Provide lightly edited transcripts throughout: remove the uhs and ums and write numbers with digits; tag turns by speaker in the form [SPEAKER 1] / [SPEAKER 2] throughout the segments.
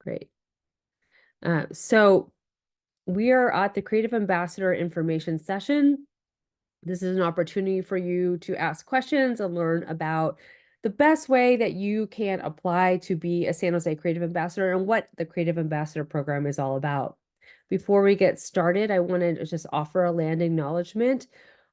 [SPEAKER 1] Great. So we are at the Creative Ambassador Information Session. This is an opportunity for you to ask questions and learn about the best way that you can apply to be a San Jose Creative Ambassador and what the Creative Ambassador program is all about. Before we get started, I want to just offer a land acknowledgement.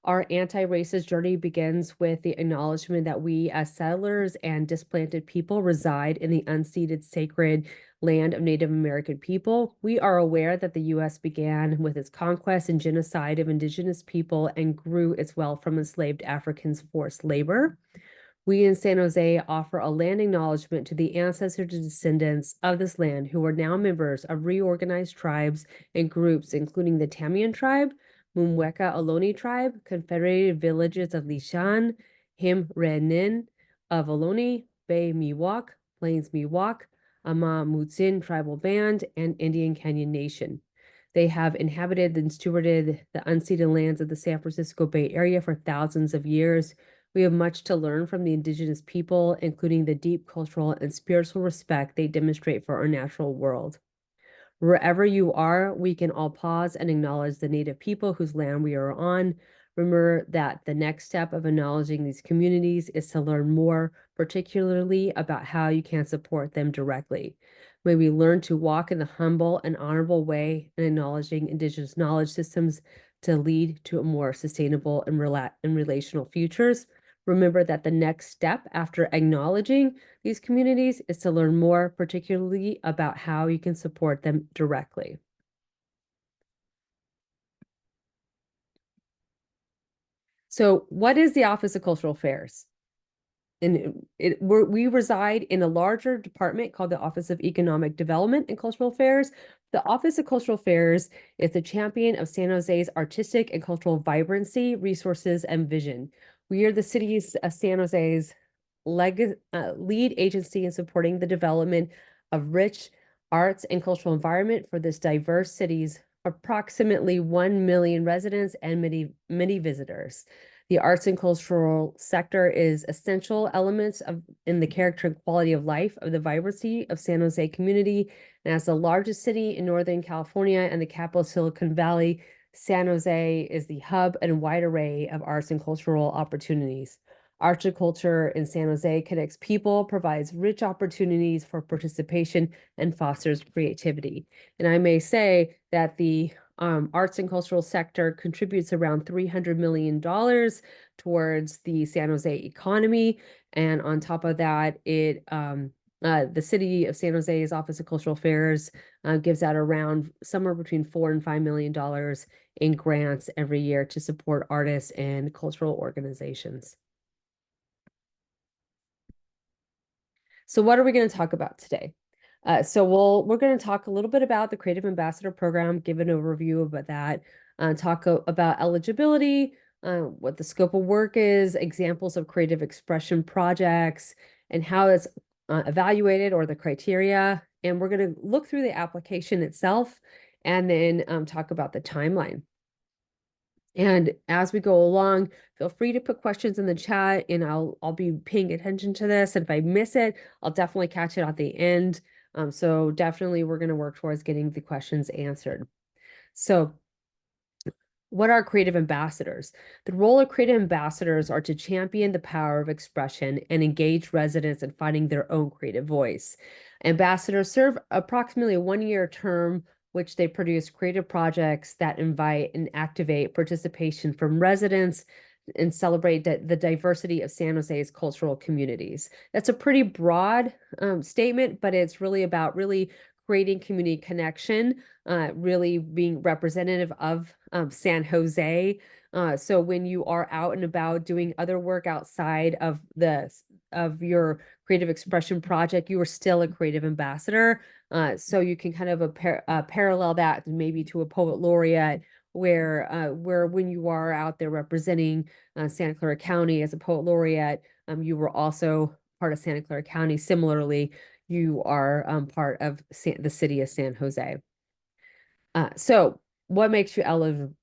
[SPEAKER 1] Our anti-racist journey begins with the acknowledgement that we as settlers and displanted people reside in the unceded sacred land of Native American people. We are aware that the U.S. began with its conquest and genocide of indigenous people and grew its wealth from enslaved Africans' forced labor. We in San Jose offer a land acknowledgement to the ancestors and descendants of this land who are now members of reorganized tribes and groups, including the Tamian tribe, Mumweka Ohlone tribe, Confederated Villages of Lisjan, Him Renin of Ohlone, Bay Miwok, Plains Miwok, Ama Mutsin Tribal Band, and Indian Canyon Nation. They have inhabited and stewarded the unceded lands of the San Francisco Bay Area for thousands of years. We have much to learn from the indigenous people, including the deep cultural and spiritual respect they demonstrate for our natural world. Wherever you are, we can all pause and acknowledge the Native people whose land we are on. Remember that the next step of acknowledging these communities is to learn more, particularly about how you can support them directly. May we learn to walk in the humble and honorable way in acknowledging Indigenous knowledge systems to lead to a more sustainable and relational futures. Remember that the next step after acknowledging these communities is to learn more, particularly about how you can support them directly. So what is the Office of Cultural Affairs? And we reside in a larger department called the Office of Economic Development and Cultural Affairs. The Office of Cultural Affairs is the champion of San Jose's artistic and cultural vibrancy, resources, and vision. We are the city's San Jose's lead agency in supporting the development of rich arts and cultural environment for this diverse city's approximately 1 million residents and many visitors. The arts and cultural sector is essential elements in the character and quality of life of the vibrancy of San Jose community. And as the largest city in Northern California and the capital of Silicon Valley, San Jose is the hub and wide array of arts and cultural opportunities. Arts and culture in San Jose connects people, provides rich opportunities for participation, and fosters creativity. And I may say that the arts and cultural sector contributes around $300 million towards the San Jose economy. And on top of that, the city of San Jose's Office of Cultural Affairs gives out around somewhere between $4 and $5 million in grants every year to support artists and cultural organizations. So what are we going to talk about today? We're going to talk a little bit about the Creative Ambassador Program, give an overview about that, talk about eligibility, what the scope of work is, examples of creative expression projects, and how it's evaluated or the criteria. And we're going to look through the application itself and then talk about the timeline. And as we go along, feel free to put questions in the chat and I'll be paying attention to this. And if I miss it, I'll definitely catch it at the end. So definitely we're going to work towards getting the questions answered. So what are creative ambassadors? The role of creative ambassadors are to champion the power of expression and engage residents in finding their own creative voice. Ambassadors serve approximately a one-year term which they produce creative projects that invite and activate participation from residents and celebrate the diversity of San Jose's cultural communities. That's a pretty broad statement, but it's really about creating community connection, really being representative of San Jose. So when you are out and about doing other work outside of your creative expression project, you are still a creative ambassador. So you can kind of parallel that maybe to a poet laureate where when you are out there representing Santa Clara County as a poet laureate, you were also part of Santa Clara County. Similarly, you are part of the city of San Jose. So what makes you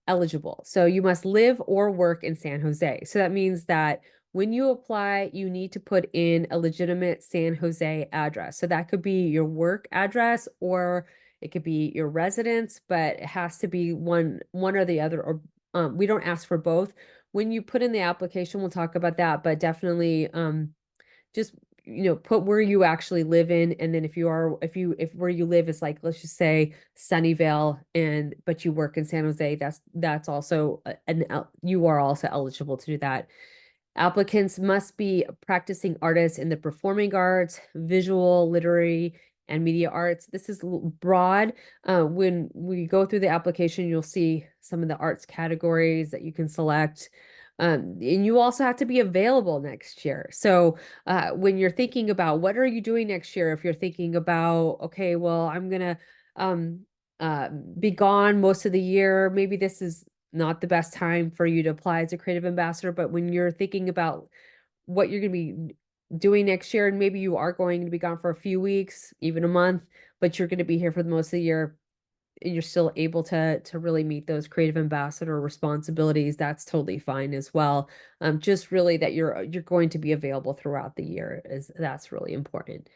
[SPEAKER 1] eligible? So you must live or work in San Jose. So that means that when you apply, you need to put in a legitimate San Jose address. So that could be your work address or it could be your residence, but it has to be one or the other, or we don't ask for both. When you put in the application, we'll talk about that, but definitely just put where you actually live in, and then if where you live is like, let's just say Sunnyvale, and but you work in San Jose, that's also you are also eligible to do that. Applicants must be practicing artists in the performing arts, visual, literary, and media arts. This is broad. When we go through the application, you'll see some of the arts categories that you can select. And you also have to be available next year. So when you're thinking about what are you doing next year, if you're thinking about, okay, well, I'm gonna um, be gone most of the year, maybe this is not the best time for you to apply as a creative ambassador. But when you're thinking about what you're going to be doing next year, and maybe you are going to be gone for a few weeks, even a month, but you're going to be here for the most of the year, and you're still able to really meet those creative ambassador responsibilities, that's totally fine as well. Just really that you're going to be available throughout the year, is that's really important.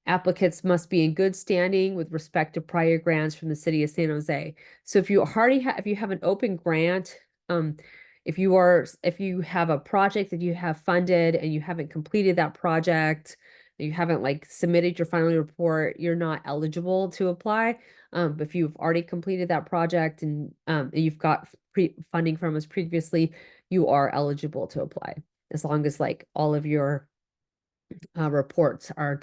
[SPEAKER 1] Applicants must be in good standing with respect to prior grants from the city of San Jose. So if you already have, if you have an open grant, um, if you have a project that you have funded and you haven't completed that project, you haven't like submitted your final report, you're not eligible to apply. But if you've already completed that project and you've got funding from us previously, you are eligible to apply as long as like all of your reports are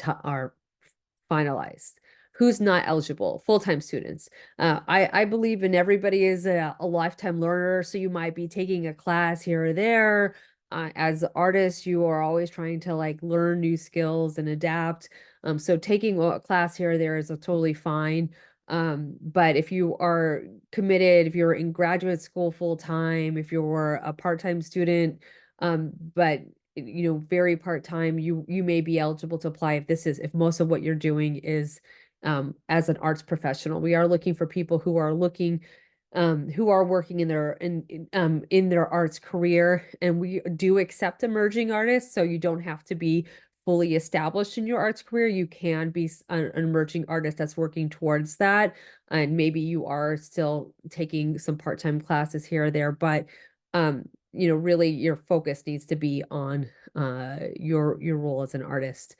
[SPEAKER 1] finalized. Who's not eligible? Full-time students. I believe in everybody is a lifetime learner, so you might be taking a class here or there. As artists, you are always trying to like learn new skills and adapt. So taking a class here or there is totally fine. But if you are committed, if you're in graduate school full time, if you're a part-time student, but very part-time, you may be eligible to apply if most of what you're doing is as an arts professional. We are looking for people who are working in their arts career, and we do accept emerging artists, so you don't have to be fully established in your arts career. You can be an emerging artist that's working towards that, and maybe you are still taking some part-time classes here or there, but really your focus needs to be on your role as an artist.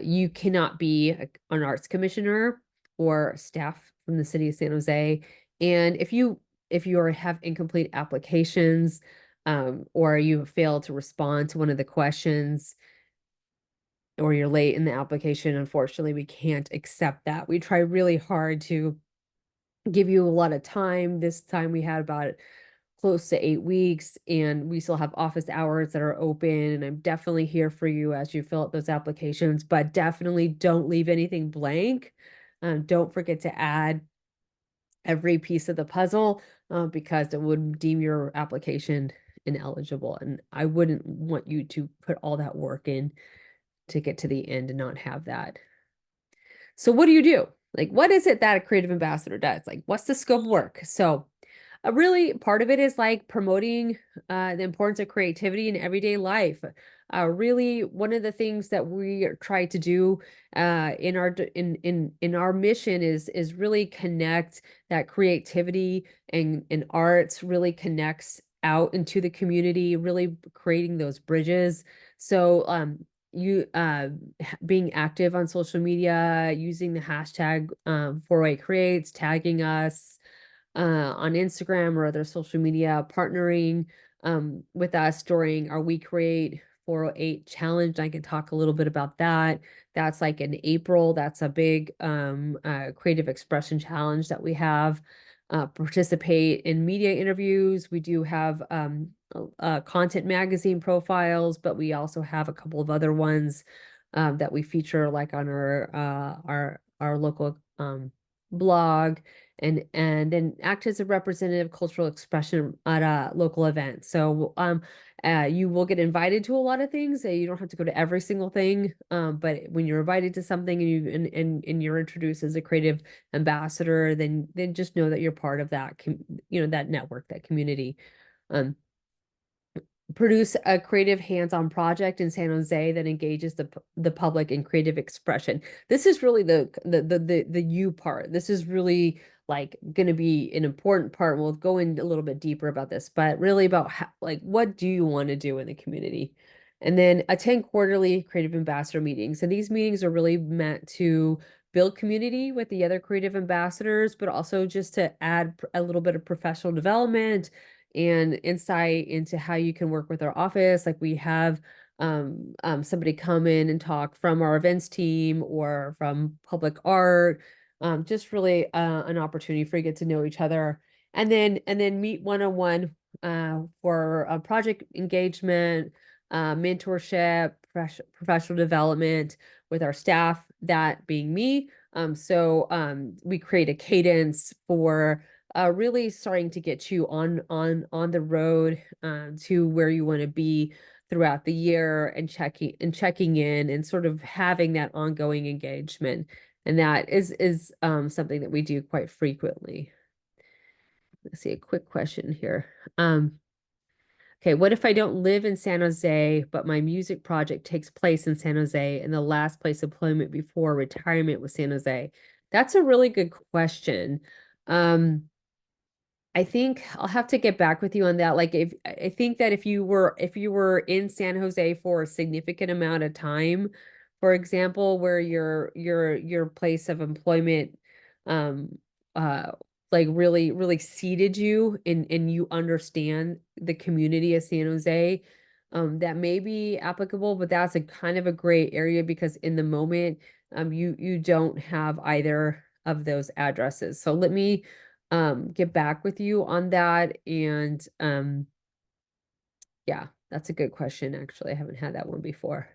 [SPEAKER 1] You cannot be an arts commissioner or staff from the city of San Jose. And if you have incomplete applications, or you fail to respond to one of the questions, or you're late in the application, unfortunately, we can't accept that. We try really hard to give you a lot of time. This time we had about close to 8 weeks, and we still have office hours that are open, and I'm definitely here for you as you fill out those applications, but definitely don't leave anything blank. Don't forget to add every piece of the puzzle, because it would deem your application ineligible, and I wouldn't want you to put all that work in to get to the end and not have that. So what do you do? Like, what is it that a creative ambassador does? Like, what's the scope of work? So really, part of it is like promoting the importance of creativity in everyday life. Really, one of the things that we try to do in our mission is really connect that creativity and arts really connects out into the community, really creating those bridges. So you being active on social media, using the hashtag 408 creates, tagging us on Instagram or other social media, partnering with us during our We Create 408 challenge. I can talk a little bit about that. That's like in April. That's a big creative expression challenge that we have. Participate in media interviews. We do have content magazine profiles, but we also have a couple of other ones that we feature like on our local blog, and then act as a representative cultural expression at a local event. So you will get invited to a lot of things. You don't have to go to every single thing, but when you're invited to something and you're introduced as a creative ambassador, then just know that you're part of that that network, that community. Um, produce a creative hands-on project in San Jose that engages the public in creative expression. This is really the you part. This is really like going to be an important part. We'll go in a little bit deeper about this, but really about how, like, what do you want to do in the community? And then attend quarterly creative ambassador meetings. And these meetings are really meant to build community with the other creative ambassadors, but also just to add a little bit of professional development and insight into how you can work with our office. Like we have somebody come in and talk from our events team or from public art. Just really an opportunity for you to get to know each other, and then meet one-on-one for a project engagement, mentorship, professional development with our staff, that being me. So we create a cadence for really starting to get you on the road to where you want to be throughout the year, and checking in and sort of having that ongoing engagement. And that is something that we do quite frequently. Let's see, a quick question here. Okay, what if I don't live in San Jose, but my music project takes place in San Jose and the last place of employment before retirement was San Jose? That's a really good question. Um, I think I'll have to get back with you on that. Like if I think that if you were in San Jose for a significant amount of time, for example, where your place of employment um uh like really seated you and you understand the community of San Jose, that may be applicable, but that's a kind of a gray area because in the moment you don't have either of those addresses. So let me get back with you on that. And yeah, that's a good question. Actually, I haven't had that one before.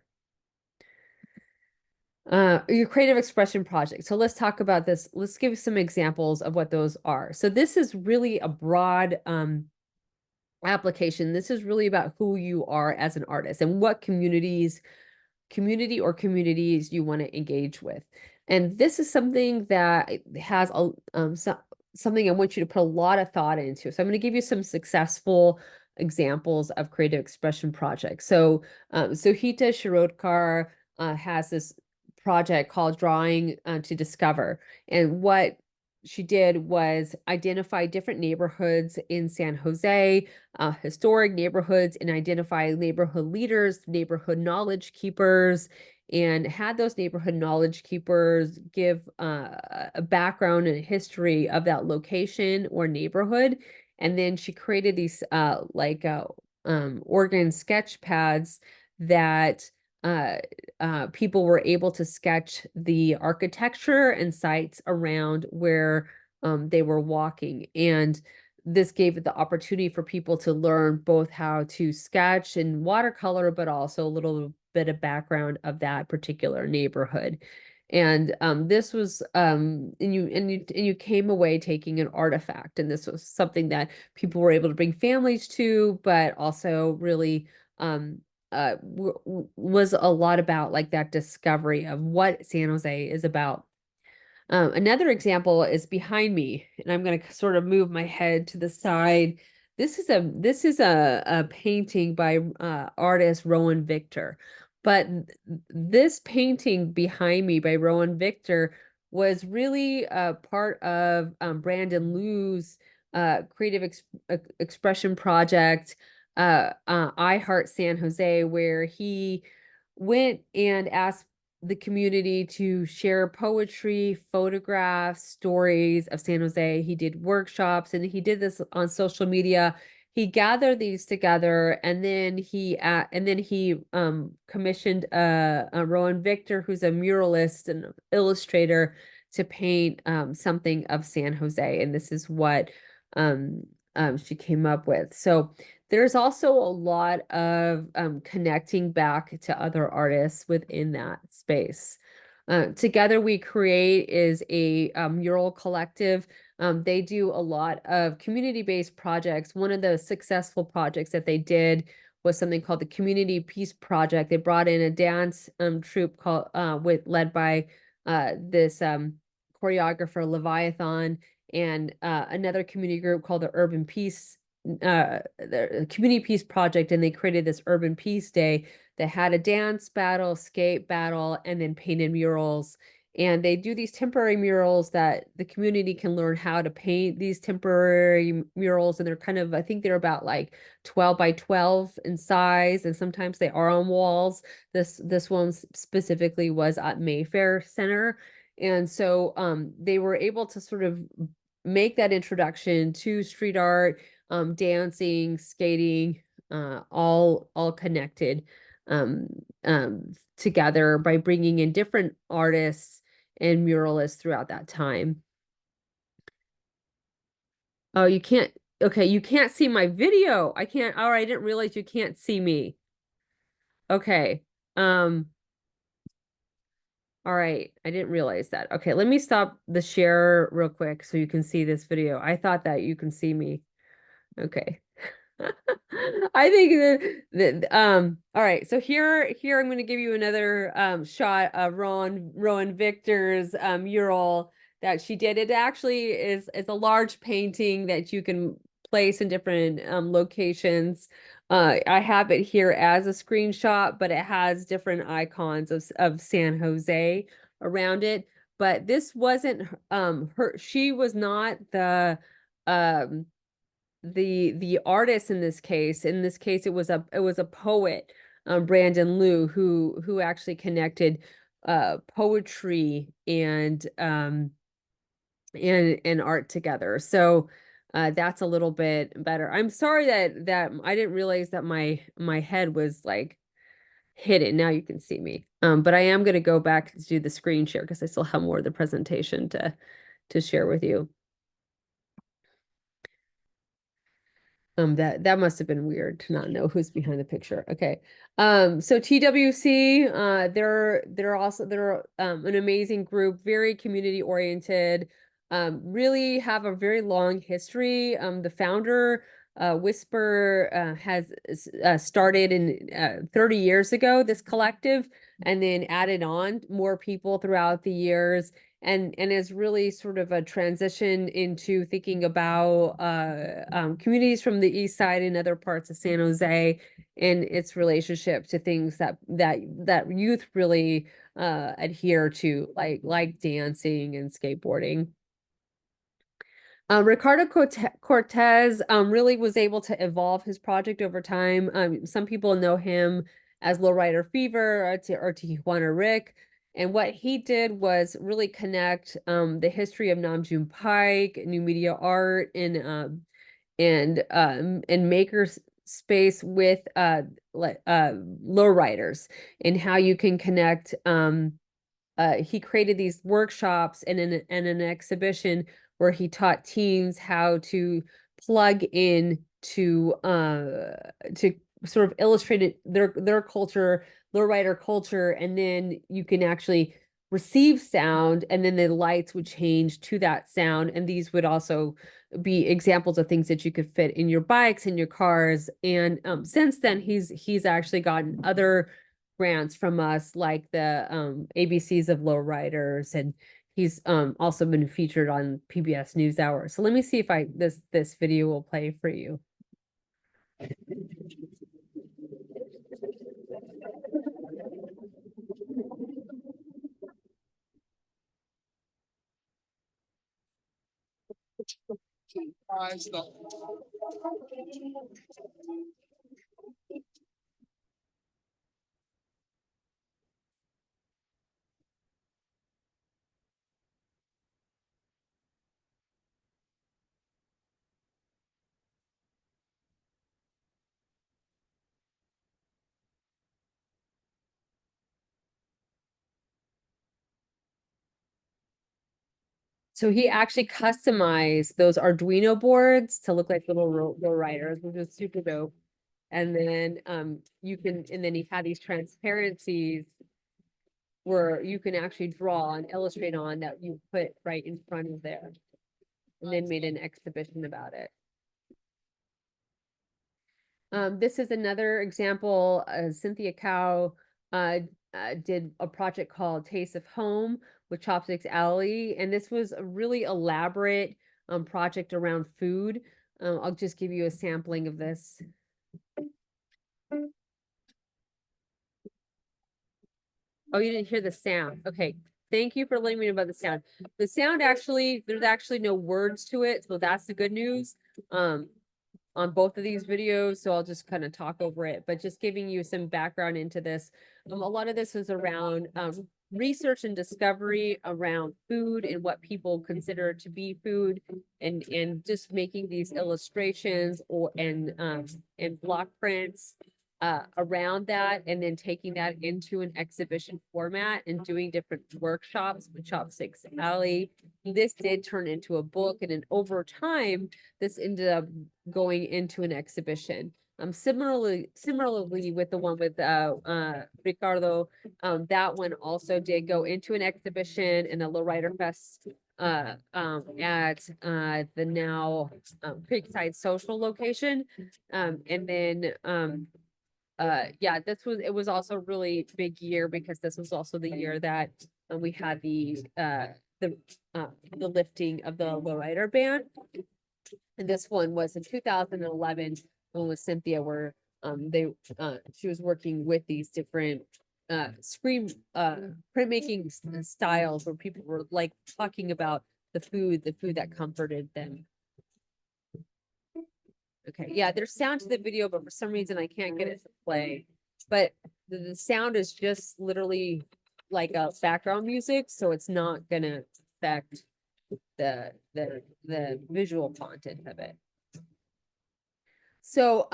[SPEAKER 1] Your creative expression project. So let's talk about this. Let's give some examples of what those are. So this is really a broad application. This is really about who you are as an artist and what community or communities you want to engage with. And this is something that has something I want you to put a lot of thought into. So I'm going to give you some successful examples of creative expression projects. So Hita Shirodkar has this project called Drawing to Discover. And what she did was identify different neighborhoods in San Jose, historic neighborhoods, and identify neighborhood leaders, neighborhood knowledge keepers, and had those neighborhood knowledge keepers give a background and a history of that location or neighborhood. And then she created these organ sketch pads that people were able to sketch the architecture and sites around where they were walking. And this gave it the opportunity for people to learn both how to sketch in watercolor, but also a little bit of background of that particular neighborhood. And this was and you came away taking an artifact, and this was something that people were able to bring families to, but also really was a lot about like that discovery of what San Jose is about. Another example is behind me, and I'm going to sort of move my head to the side. This is a painting by artist Rowan Victor, but this painting behind me by Rowan Victor was really a part of Brandon Liu's creative expression project, I Heart San Jose, where he went and asked the community to share poetry, photographs, stories of San Jose. He did workshops and he did this on social media. He gathered these together, and then he commissioned a Rowan Victor, who's a muralist and illustrator, to paint something of San Jose. And this is what she came up with. So there's also a lot of connecting back to other artists within that space. Together We Create is a mural collective. They do a lot of community-based projects. One of the successful projects that they did was something called the Community Peace Project. They brought in a dance troupe led by this choreographer Leviathan, and another community group called the Urban Peace the Community Peace Project, and they created this Urban Peace Day that had a dance battle, skate battle, and then painted murals. And they do these temporary murals that the community can learn how to paint these temporary murals. And they're kind of, I think they're about like 12 by 12 in size, and sometimes they are on walls. This one specifically was at Mayfair Center. And so they were able to sort of make that introduction to street art, dancing, skating, all connected um, together by bringing in different artists and muralists throughout that time. Oh, you can't, okay, you can't see my video. I can't, all right, I didn't realize you can't see me. Okay. Um, all right, I didn't realize that. Okay, let me stop the share real quick so you can see this video. I thought that you can see me. Okay. I think that all right, so here I'm going to give you another shot of Rowan Victor's mural that she did. It actually is a large painting that you can place in different locations. I have it here as a screenshot, but it has different icons of San Jose around it. But this wasn't her, she was not um the artist in this case. In this case, it was a poet, Brandon Liu, who actually connected poetry and art together. So that's a little bit better. I'm sorry that I didn't realize that my head was like hidden. Now you can see me. But I am going to go back to do the screen share because I still have more of the presentation to share with you. That must have been weird to not know who's behind the picture. Okay. So TWC, they're an amazing group, very community oriented, really have a very long history. The founder, Whisper, has started in 30 years ago, this collective, and then added on more people throughout the years. And is really sort of a transition into thinking about communities from the East Side and other parts of San Jose, and its relationship to things that youth really adhere to, like dancing and skateboarding. Ricardo Cortez really was able to evolve his project over time. Some people know him as Lowrider Fever or Tijuana Rick. And what he did was really connect the history of Nam June Pike, new media art, and maker space with lowriders, and how you can connect. He created these workshops and an exhibition where he taught teens how to plug in to sort of illustrate their culture, lowrider culture, and then you can actually receive sound, and then the lights would change to that sound, and these would also be examples of things that you could fit in your bikes and your cars. And since then, he's actually gotten other grants from us, like the ABCs of Lowriders, and he's also been featured on PBS NewsHour. So let me see if this video will play for you. So he actually customized those Arduino boards to look like little lowriders, which was super dope. And then and then he had these transparencies where you can actually draw and illustrate on that you put right in front of there, and then made an exhibition about it. This is another example. Cynthia Cow did a project called Taste of Home with Chopsticks Alley, and this was a really elaborate project around food. I'll just give you a sampling of this. Oh, you didn't hear the sound. Okay. Thank you for letting me know about the sound. The sound actually, there's actually no words to it, so that's the good news. On both of these videos, so I'll just kind of talk over it, but just giving you some background into this. A lot of this was around research and discovery around food and what people consider to be food, and just making these illustrations and block prints around that, and then taking that into an exhibition format and doing different workshops with Chopsticks Alley. This did turn into a book, and then over time, this ended up going into an exhibition. Similarly with the one with Ricardo, that one also did go into an exhibition in the Lowrider Fest at the now Creekside Social location. And then yeah, it was also a really big year because this was also the year that we had the lifting of the lowrider ban. And this one was in 2011 when with Cynthia, where she was working with these different screen printmaking styles where people were like talking about the food that comforted them. Okay, yeah, there's sound to the video, but for some reason I can't get it to play. But the sound is just literally like a background music, so it's not gonna affect the visual content of it. So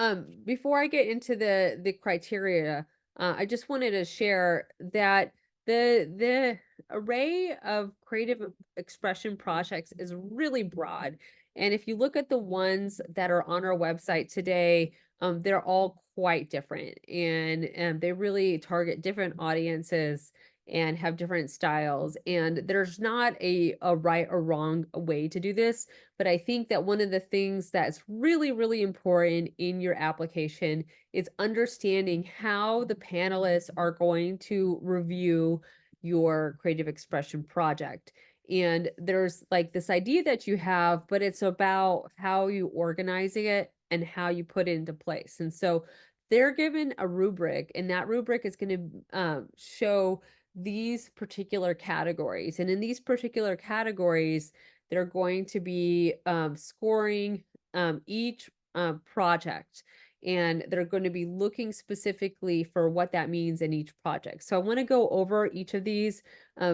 [SPEAKER 1] before I get into the criteria, I just wanted to share that the array of creative expression projects is really broad. And if you look at the ones that are on our website today, they're all quite different, and they really target different audiences and have different styles. And there's not a right or wrong way to do this. But I think that one of the things that's really, really important in your application is understanding how the panelists are going to review your creative expression project. And there's like this idea that you have, but it's about how you organizing it and how you put it into place. And so they're given a rubric, and that rubric is going to show these particular categories. And in these particular categories, they're going to be scoring each project, and they're going to be looking specifically for what that means in each project. So I want to go over each of these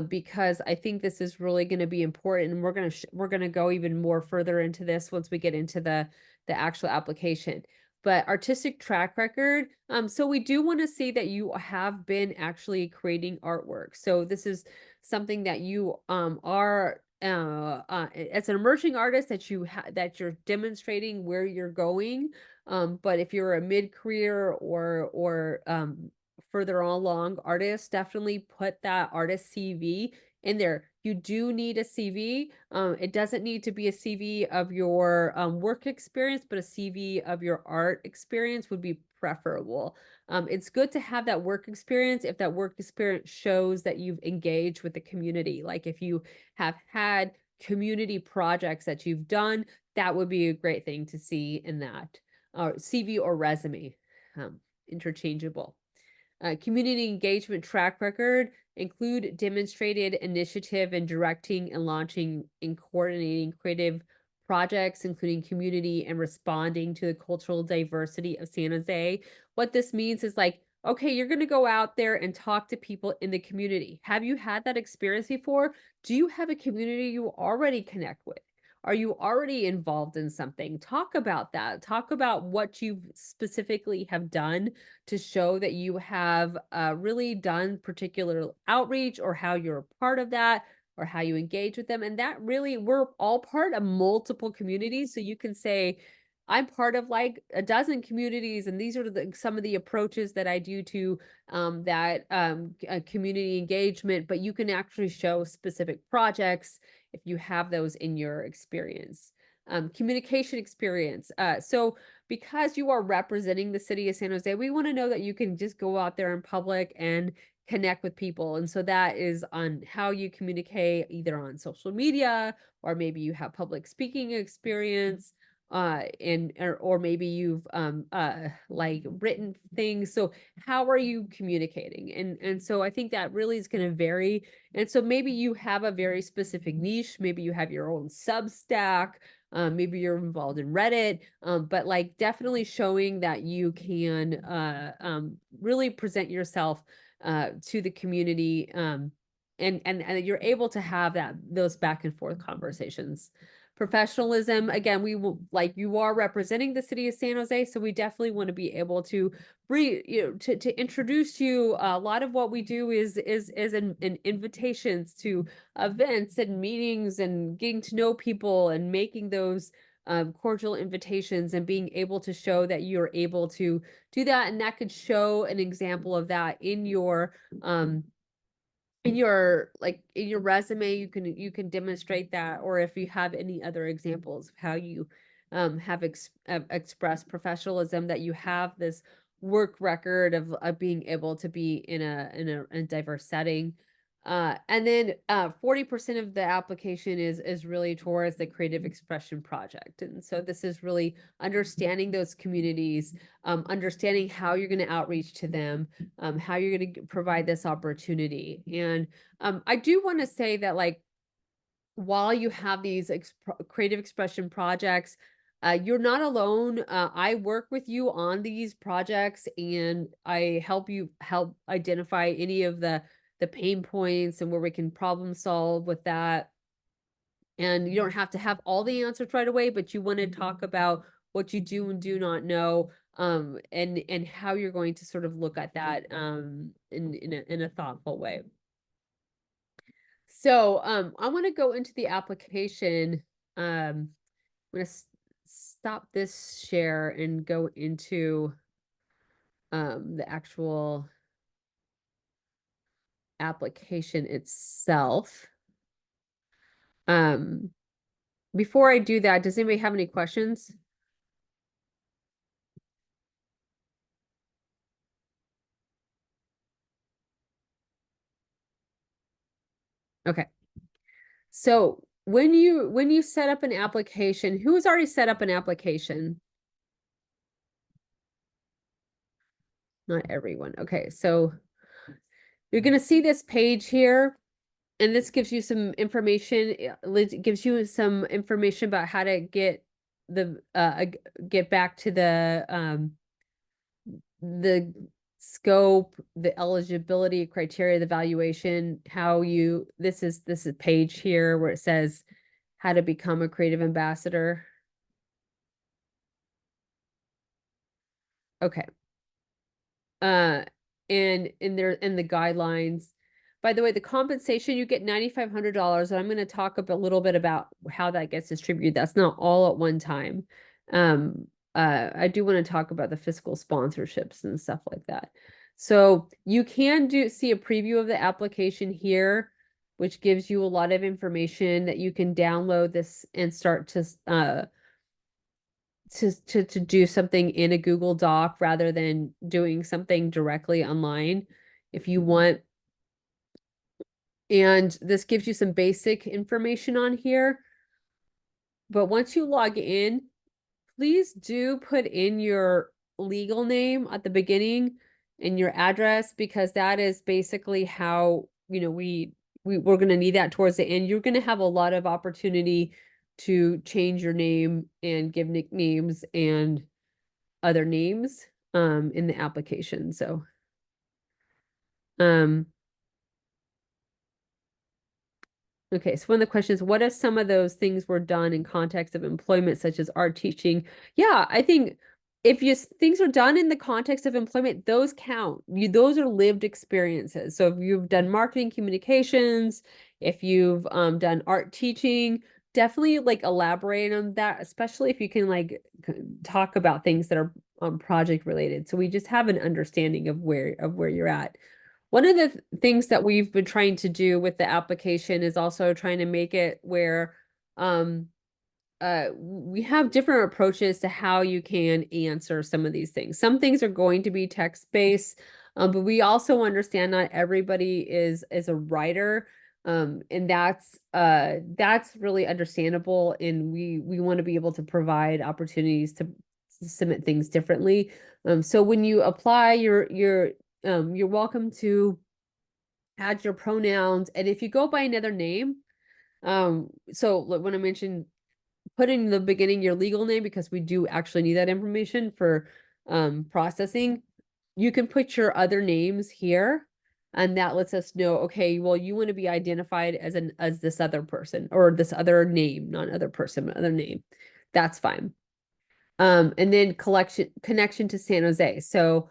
[SPEAKER 1] because I think this is really going to be important, and we're going to go even more further into this once we get into the actual application. But artistic track record, so we do want to see that you have been actually creating artwork. So this is something that you are as an emerging artist, that you're demonstrating where you're going. But if you're a mid-career or further along artist, definitely put that artist CV in there. You do need a CV. It doesn't need to be a CV of your work experience, but a CV of your art experience would be preferable. It's good to have that work experience if that work experience shows that you've engaged with the community. Like if you have had community projects that you've done, that would be a great thing to see in that. CV or resume, interchangeable. Community engagement track record include demonstrated initiative in directing and launching and coordinating creative projects, including community and responding to the cultural diversity of San Jose. What this means is like, okay, you're going to go out there and talk to people in the community. Have you had that experience before? Do you have a community you already connect with? Are you already involved in something? Talk about that. Talk about what you specifically have done to show that you have really done particular outreach, or how you're a part of that, or how you engage with them. And that really, we're all part of multiple communities. So you can say, I'm part of like a dozen communities, and these are some of the approaches that I do to community engagement. But you can actually show specific projects if you have those in your experience. Communication experience. So because you are representing the city of San Jose, we want to know that you can just go out there in public and connect with people. And so that is on how you communicate, either on social media, or maybe you have public speaking experience. or maybe you've like written things. So how are you communicating? And so I think that really is going to vary. And so maybe you have a very specific niche, maybe you have your own Substack, maybe you're involved in Reddit, but like definitely showing that you can really present yourself to the community, and you're able to have those back and forth conversations. Professionalism, again, we will, like, you are representing the city of San Jose, so we definitely want to be able to to introduce you. A lot of what we do is in invitations to events and meetings and getting to know people and making those cordial invitations and being able to show that you're able to do that. And that could show an example of that um in your resume. You can demonstrate that, or if you have any other examples of how you have expressed professionalism, that you have this work record of being able to be in a diverse setting. And then 40% of the application is really towards the creative expression project. And so this is really understanding those communities, understanding how you're going to outreach to them, how you're going to provide this opportunity. And I do want to say that, like, while you have these creative expression projects, you're not alone. I work with you on these projects, and I help identify any of the pain points and where we can problem solve with that. And you don't have to have all the answers right away, but you want to talk about what you do and do not know, and how you're going to sort of look at that in a thoughtful way. So I want to go into the application. I'm going to stop this share and go into the actual application itself. Um, Before I do that, does anybody have any questions? Okay. So when you set up an application, who's already set up an application? Not everyone. Okay, so you're going to see this page here, and this gives you some information. It gives you some information about how to get back to the scope, the eligibility criteria, the valuation, this is page here where it says how to become a creative ambassador. Okay. Uh, and in the guidelines. By the way, the compensation, you get $9,500, and I'm going to talk a little bit about how that gets distributed. That's not all at one time. I do want to talk about the fiscal sponsorships and stuff like that. So you can see a preview of the application here, which gives you a lot of information that you can download this and start to do something in a Google Doc rather than doing something directly online if you want. And this gives you some basic information on here. But once you log in, please do put in your legal name at the beginning and your address, because that is basically how, we're going to need that towards the end. You're going to have a lot of opportunity to change your name and give nicknames and other names in the application. So okay, so one of the questions, what if some of those things were done in context of employment, such as art teaching? Yeah, I think if things are done in the context of employment, those count. Those are lived experiences. So if you've done marketing communications, if you've done art teaching, definitely like elaborate on that, especially if you can like talk about things that are project related. So we just have an understanding of where you're at. One of the things that we've been trying to do with the application is also trying to make it where we have different approaches to how you can answer some of these things. Some things are going to be text-based, but we also understand not everybody is a writer. And that's really understandable. And we want to be able to provide opportunities to submit things differently. So when you apply, you're welcome to add your pronouns. And if you go by another name, so when I mentioned put in the beginning your legal name, because we do actually need that information for processing, you can put your other names here, and that lets us know, okay, well, you want to be identified as this other person, or this other name, not other person, but other name. That's fine. And then connection to San Jose. So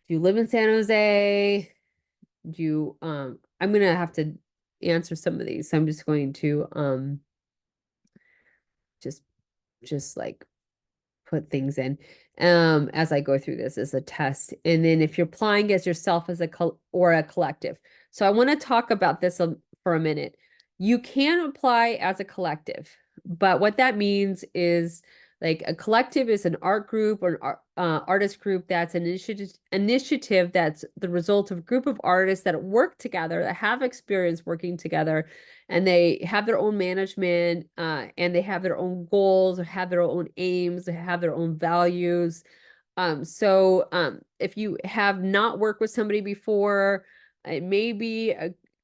[SPEAKER 1] do you live in San Jose? Do you I'm gonna have to answer some of these. So I'm just going to just like put things in as I go through this as a test. And then if you're applying as yourself as or a collective. So I want to talk about this for a minute. You can apply as a collective, but what that means is, like, a collective is an art group or an artist group that's an initiative that's the result of a group of artists that work together, that have experience working together, and they have their own management, and they have their own goals, or have their own aims, they have their own values. So if you have not worked with somebody before, it may be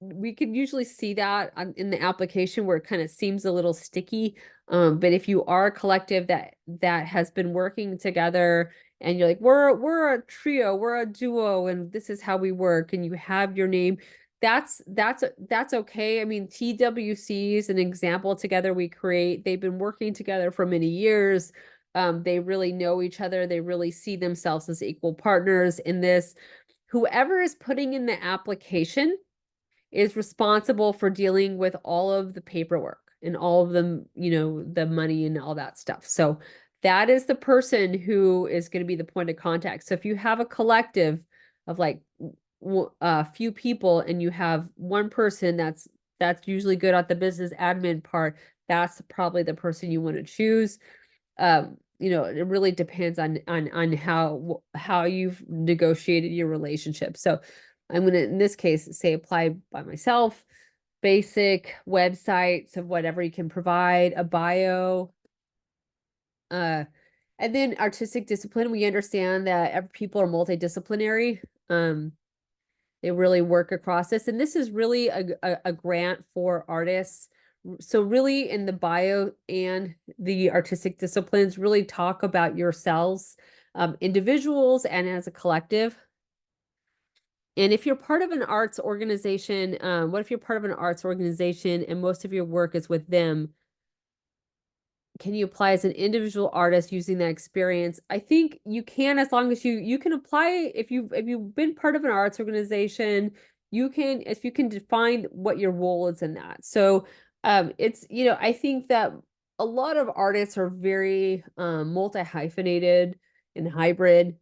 [SPEAKER 1] we could usually see that in the application where it kind of seems a little sticky. But if you are a collective that has been working together, and you're like, we're a trio, we're a duo, and this is how we work, and you have your name, that's okay. I mean, TWC is an example. Together We Create, they've been working together for many years. They really know each other. They really see themselves as equal partners in this. Whoever is putting in the application is responsible for dealing with all of the paperwork and all of them, the money and all that stuff. So that is the person who is going to be the point of contact. So if you have a collective of like a few people, and you have one person that's usually good at the business admin part, that's probably the person you want to choose. It really depends on how you've negotiated your relationship. So I'm gonna, in this case, say apply by myself. Basic websites of whatever you can provide, a bio, uh, and then artistic discipline. We understand that people are multidisciplinary. They really work across this, and this is really a grant for artists. So really, in the bio and the artistic disciplines, really talk about yourselves, individuals and as a collective. And if you're part of an arts organization, what if you're part of an arts organization and most of your work is with them? Can you apply as an individual artist using that experience? I think you can, as long as you can apply. If you've been part of an arts organization, you can, if you can define what your role is in that. So it's, I think that a lot of artists are very multi-hyphenated and hybrid.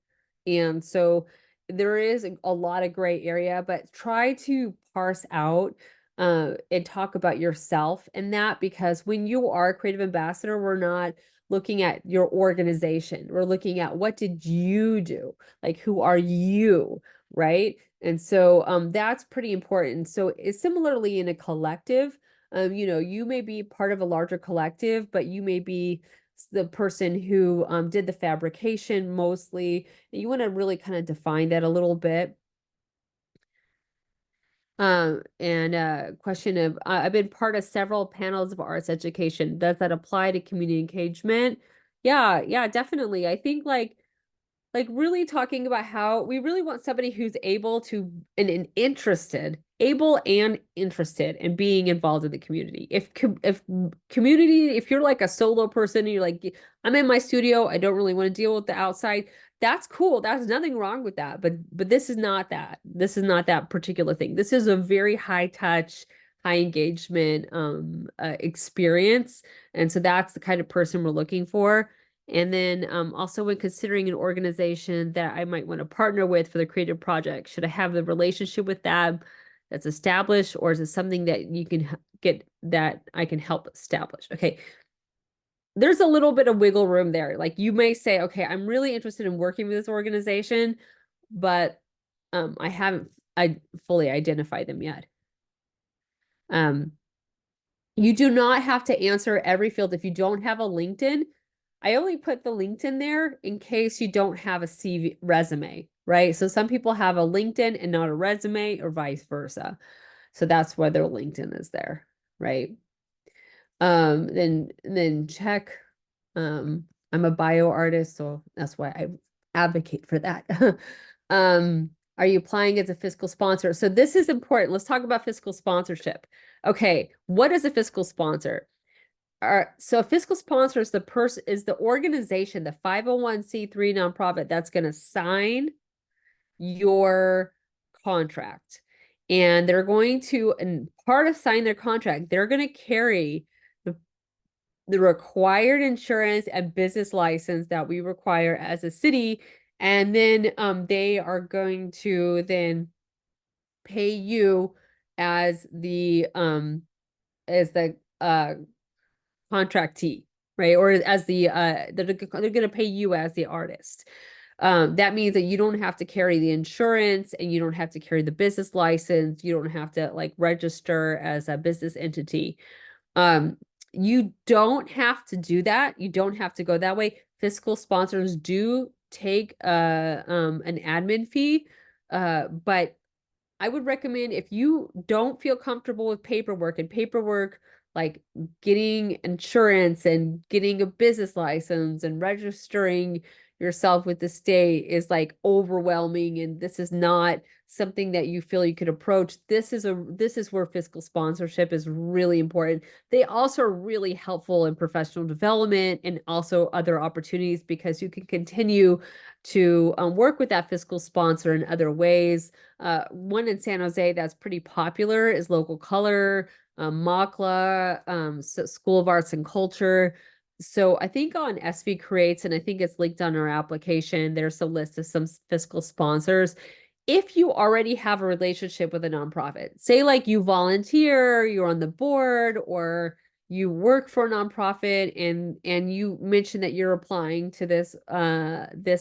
[SPEAKER 1] And so there is a lot of gray area, but try to parse out and talk about yourself and that, because when you are a creative ambassador, we're not looking at your organization. We're looking at, what did you do? Like, who are you? Right. And so that's pretty important. So it's similarly in a collective, you may be part of a larger collective, but you may be the person who did the fabrication mostly. And you want to really kind of define that a little bit. And question of, I've been part of several panels of arts education. Does that apply to community engagement? Yeah, yeah, definitely. I think like really talking about how we really want somebody who's able to and able and interested in being involved in the community. If community, if you're like a solo person and you're like, I'm in my studio, I don't really want to deal with the outside, that's cool. There's nothing wrong with that. But this is not that. This is not that particular thing. This is a very high touch, high engagement experience. And so that's the kind of person we're looking for. And then also, when considering an organization that I might want to partner with for the creative project, should I have the relationship with them that's established, or is it something that you can get that I can help establish? Okay. There's a little bit of wiggle room there. Like, you may say, okay, I'm really interested in working with this organization, but I haven't fully identified them yet. You do not have to answer every field. If you don't have a LinkedIn, I only put the LinkedIn there in case you don't have a CV resume, right? So some people have a LinkedIn and not a resume, or vice versa. So that's why their LinkedIn is there, right? Then check. I'm a bio artist, so that's why I advocate for that. Are you applying as a fiscal sponsor? So this is important. Let's talk about fiscal sponsorship. Okay, what is a fiscal sponsor? So a fiscal sponsor is the organization, the 501(c)(3) nonprofit that's going to sign your contract. And they're going to, and part of signing their contract, they're going to carry the required insurance and business license that we require as a city. And then they are going to then pay you as the contractee, right? Or as they're going to pay you as the artist. That means that you don't have to carry the insurance and you don't have to carry the business license. You don't have to like register as a business entity. Um, you don't have to do that. You don't have to go that way. Fiscal sponsors do take an admin fee, but I would recommend if you don't feel comfortable with paperwork, like getting insurance and getting a business license and registering yourself with the state is like overwhelming, and this is not something that you feel you could approach. This is where fiscal sponsorship is really important. They also are really helpful in professional development and also other opportunities because you can continue to work with that fiscal sponsor in other ways. One in San Jose that's pretty popular is Local Color, MACLA, School of Arts and Culture. So I think on SV Creates, and I think it's linked on our application, there's a list of some fiscal sponsors. If you already have a relationship with a nonprofit, say like you volunteer, you're on the board, or you work for a nonprofit and you mentioned that you're applying to this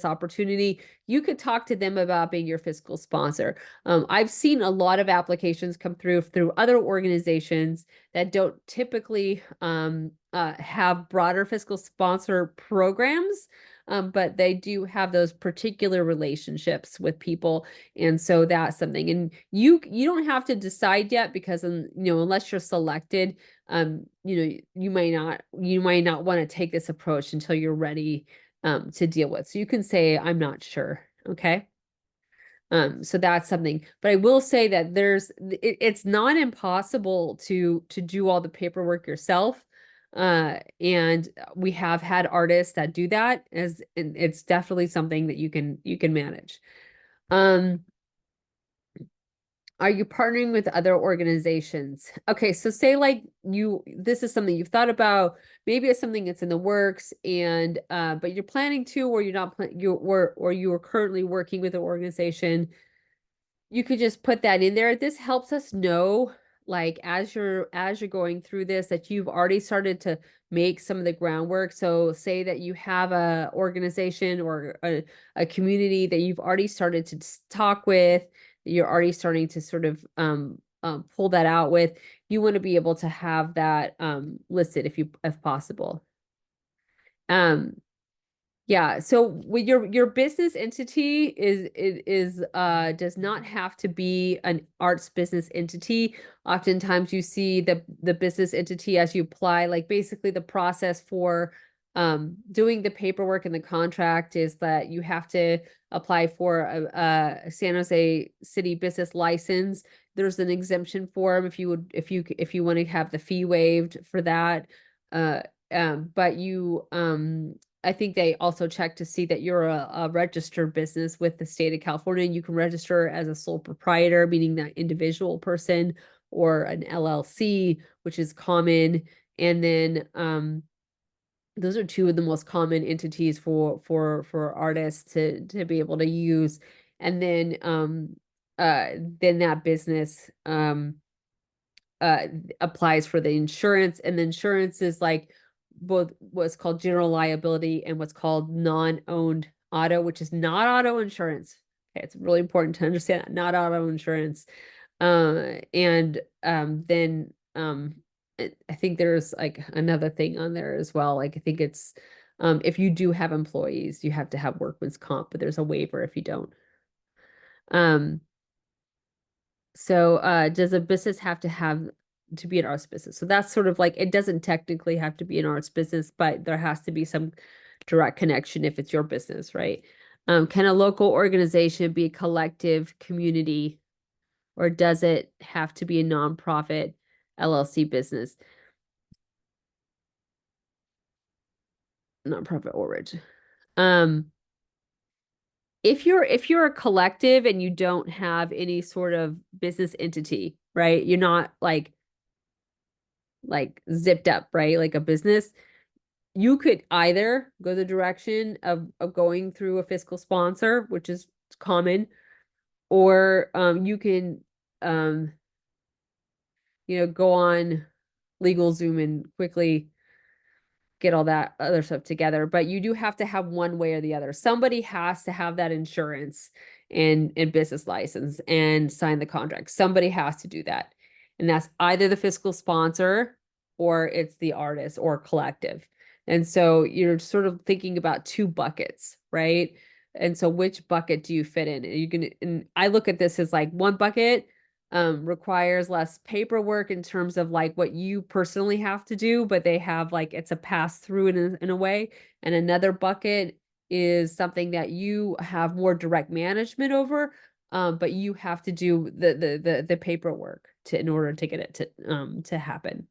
[SPEAKER 1] opportunity, you could talk to them about being your fiscal sponsor. I've seen a lot of applications come through other organizations that don't typically have broader fiscal sponsor programs, but they do have those particular relationships with people, and so that's something. And you don't have to decide yet because unless you're selected, you might not want to take this approach until you're ready to deal with. So you can say, I'm not sure. Okay. So that's something, but I will say that it's not impossible to do all the paperwork yourself. And we have had artists that do that, and it's definitely something that you can manage. Um, are you partnering with other organizations? Okay, so say like this is something you've thought about, maybe it's something that's in the works, and but you're planning to, or you're not or you are currently working with an organization. You could just put that in there. This helps us know, like as you're going through this, that you've already started to make some of the groundwork. So say that you have a organization or a community that you've already started to talk with, you're already starting to sort of pull that out with. You want to be able to have that listed if possible. Yeah, so with your business entity is does not have to be an arts business entity. Oftentimes you see the business entity as you apply, like basically the process for doing the paperwork and the contract is that you have to apply for a San Jose city business license. There's an exemption form if you want to have the fee waived for that. But I think they also check to see that you're a registered business with the state of California. You can register as a sole proprietor, meaning that individual person, or an LLC, which is common. And then those are two of the most common entities for artists to be able to use. And then that business applies for the insurance, and the insurance is like both what's called general liability and what's called non-owned auto, which is not auto insurance. Okay, it's really important to understand that, not auto insurance. And then I think there's like another thing on there as well. Like I think it's if you do have employees, you have to have workman's comp, but there's a waiver if you don't. Um, so does a business have to be an arts business? So that's sort of like it doesn't technically have to be an arts business, but there has to be some direct connection if it's your business, right? Can a local organization be a collective community, or does it have to be a nonprofit LLC business? Nonprofit origin. Um, if you're a collective and you don't have any sort of business entity, right? You're not like zipped up, right? Like a business, you could either go the direction of going through a fiscal sponsor, which is common, or you can um go on LegalZoom and quickly get all that other stuff together. But you do have to have one way or the other. Somebody has to have that insurance and business license and sign the contract. Somebody has to do that. And that's either the fiscal sponsor or it's the artist or collective. And so you're sort of thinking about two buckets, right? And so which bucket do you fit in? And I look at this as like one bucket requires less paperwork in terms of like what you personally have to do, but they have like it's a pass through in a way. And another bucket is something that you have more direct management over, but you have to do the paperwork to in order to get it to happen.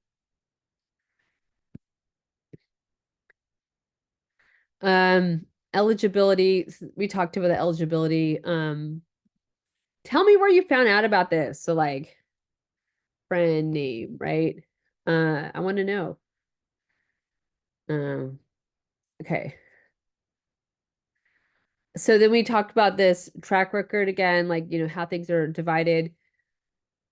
[SPEAKER 1] Eligibility, we talked about the eligibility. Tell me where you found out about this. So like friend name, right? I want to know. Um, okay. So then we talked about this track record again, like, how things are divided.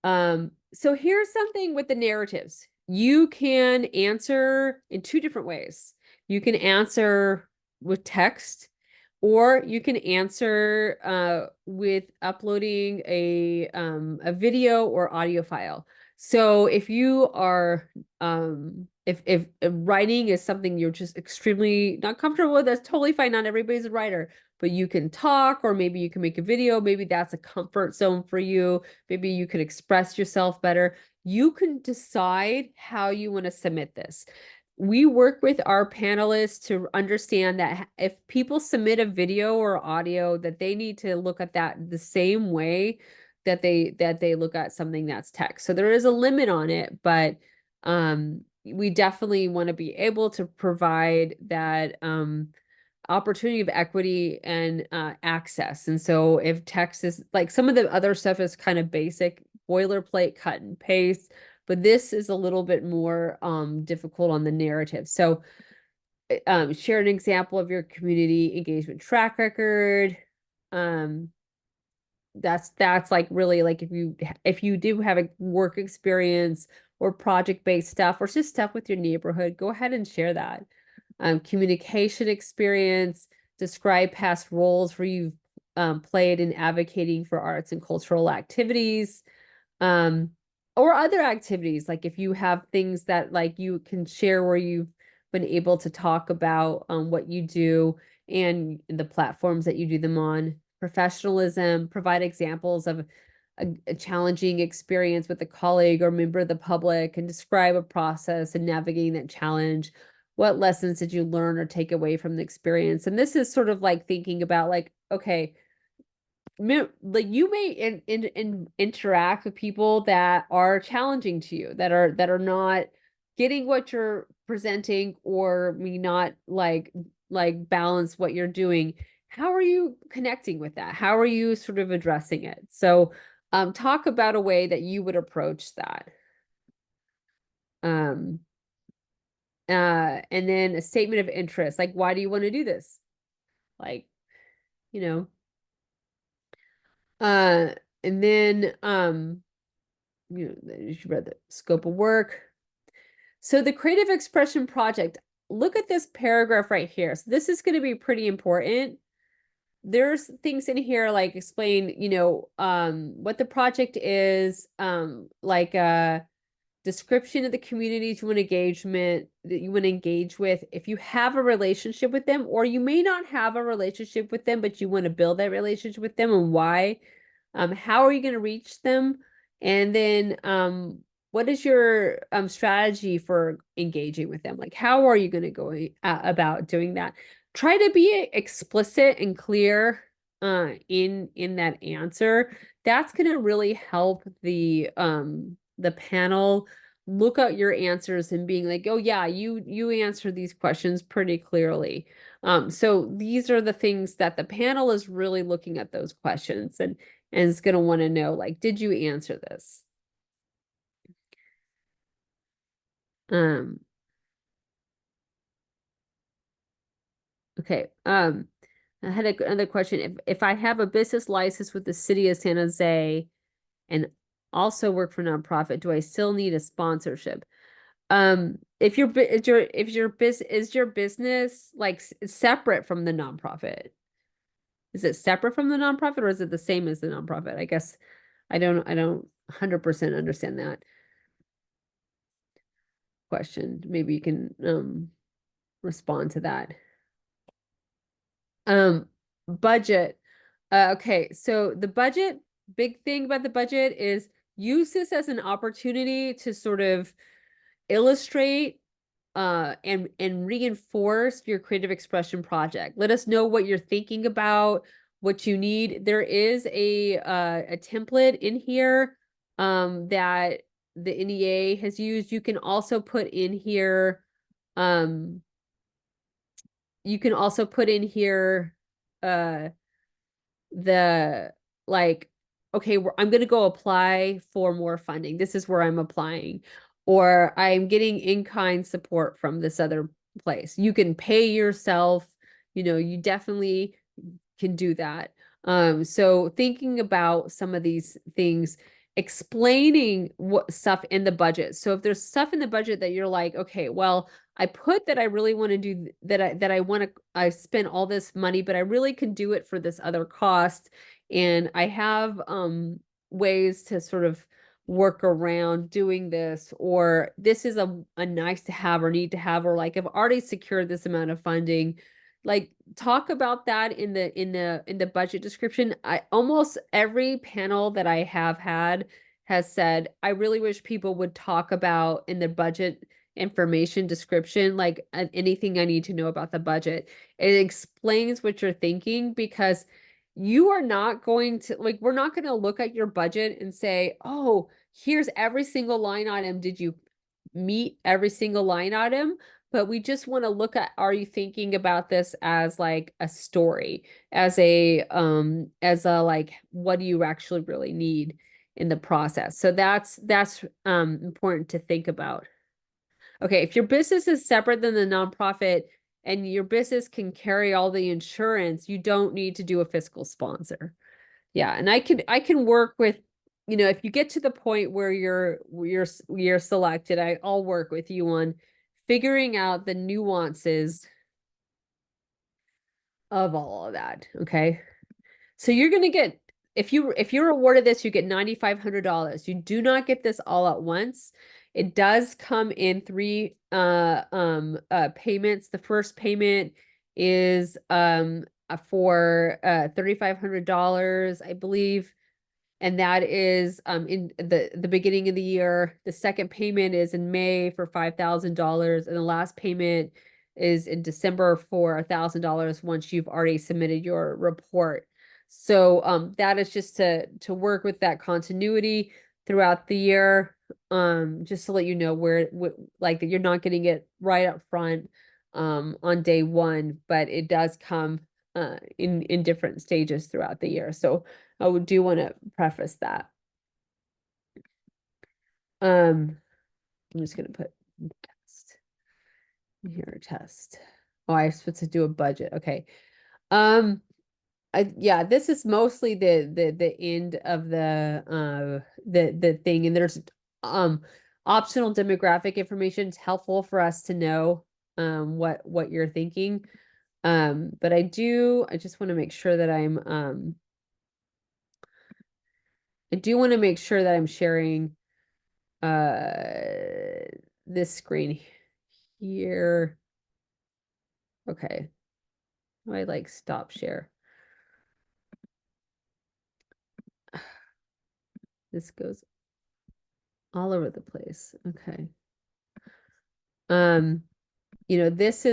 [SPEAKER 1] So here's something with the narratives. You can answer in two different ways. You can answer with text, or you can answer with uploading a video or audio file. So if you are if writing is something you're just extremely not comfortable with, that's totally fine. Not everybody's a writer, but you can talk, or maybe you can make a video. Maybe that's a comfort zone for you. Maybe you can express yourself better. You can decide how you want to submit this. We work with our panelists to understand that if people submit a video or audio, that they need to look at that the same way that they look at something that's text. So there is a limit on it, but we definitely want to be able to provide that opportunity of equity and access. And so if text is like some of the other stuff is kind of basic boilerplate cut and paste, but this is a little bit more difficult on the narrative. So share an example of your community engagement track record. Um, that's like really like if you do have a work experience or project-based stuff or just stuff with your neighborhood, go ahead and share that. Communication experience, describe past roles where you've played in advocating for arts and cultural activities, um, or other activities. Like if you have things that like you can share where you've been able to talk about what you do and the platforms that you do them on. Professionalism, provide examples of a challenging experience with a colleague or member of the public and describe a process and navigating that challenge. What lessons did you learn or take away from the experience? And this is sort of like thinking about like, okay, like you may interact with people that are challenging to you, that are not getting what you're presenting, or may not like balance what you're doing. How are you connecting with that? How are you sort of addressing it? So talk about a way that you would approach that. Um and then a statement of interest, like why do you want to do this? Like, you know, and then you should read the scope of work. So the creative expression project, look at this paragraph right here. So this is going to be pretty important. there's things in here like explain, what the project is, like a description of the communities you want engagement that you want to engage with. If you have a relationship with them, or you may not have a relationship with them, but you want to build that relationship with them, and why, how are you going to reach them? And then, what is your strategy for engaging with them? Like, how are you going to go about doing that? Try to be explicit and clear in that answer. That's going to really help the panel look at your answers and being like, oh yeah, you answer these questions pretty clearly. So these are the things that the panel is really looking at, those questions, and is going to want to know, like, did you answer this? Um, okay. I had another question. If I have a business license with the city of San Jose and also work for nonprofit, do I still need a sponsorship? If your is your business like separate from the nonprofit? Is it separate from the nonprofit, or is it the same as the nonprofit? I guess I don't 100% understand that question. Maybe you can respond to that. Um, budget. Okay, so the budget, big thing about the budget is use this as an opportunity to sort of illustrate and reinforce your creative expression project. Let us know what you're thinking about, what you need. There is a template in here that the NEA has used. You can also put in here um you can also put in here uh the like, okay, I'm going to go apply for more funding. This is where I'm applying, or I'm getting in-kind support from this other place. You can pay yourself, you definitely can do that. So thinking about some of these things, explaining what stuff in the budget. So if there's stuff in the budget that you're like, okay, well, I put that I really want to do that I want to I spend all this money, but I really can do it for this other cost. And I have ways to sort of work around doing this, or this is a nice to have or need to have, or like I've already secured this amount of funding. Like, talk about that in the budget description. I almost every panel that I have had has said, I really wish people would talk about in the budget information description, like anything I need to know about the budget. It explains what you're thinking, because you are not going to, like, we're not going to look at your budget and say, oh, here's every single line item. Did you meet every single line item? But we just want to look at, are you thinking about this as like a story, as a like, what do you actually really need in the process? So that's important to think about. Okay, if your business is separate than the nonprofit and your business can carry all the insurance, you don't need to do a fiscal sponsor. Yeah, and I can work with, if you get to the point where you're selected, I'll work with you on figuring out the nuances of all of that. Okay. So you're gonna get, if you're awarded this, you get $9,500. You do not get this all at once. It does come in three payments. The first payment is for $3,500, I believe. And that is in the beginning of the year. The second payment is in May for $5,000, and the last payment is in December for $1,000 once you've already submitted your report. So that is just to work with that continuity throughout the year. Just to let you know where like that you're not getting it right up front on day one, but it does come in different stages throughout the year. So I do want to preface that. I'm just gonna put test here, test. Oh, I'm supposed to do a budget. Okay. Um, yeah, this is mostly the end of the thing, and there's optional demographic information. It's helpful for us to know what you're thinking. But I just want to make sure that I do want to make sure that I'm sharing this screen here. Okay. I like stop share. This goes all over the place. Okay. You know, this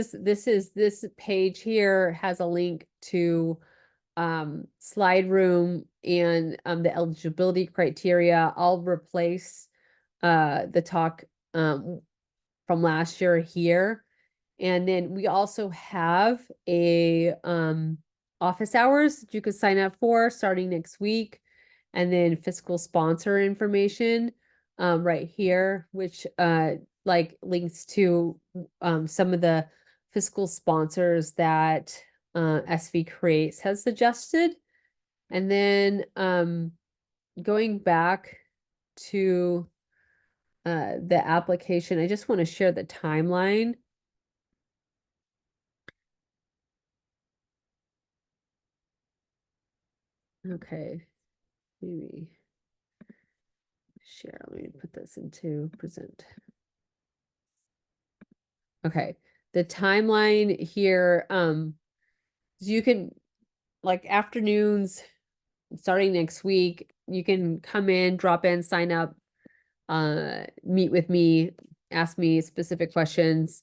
[SPEAKER 1] page here has a link to slide room and the eligibility criteria. I'll replace the talk from last year here. And then we also have a office hours that you could sign up for starting next week. And then fiscal sponsor information right here, which like links to some of the fiscal sponsors that SV Creates has suggested. And then going back to the application, I just want to share the timeline. Okay, maybe share. Let me put this into present. Okay, the timeline here, you can, like, afternoons starting next week, you can come in, drop in, sign up, meet with me, ask me specific questions.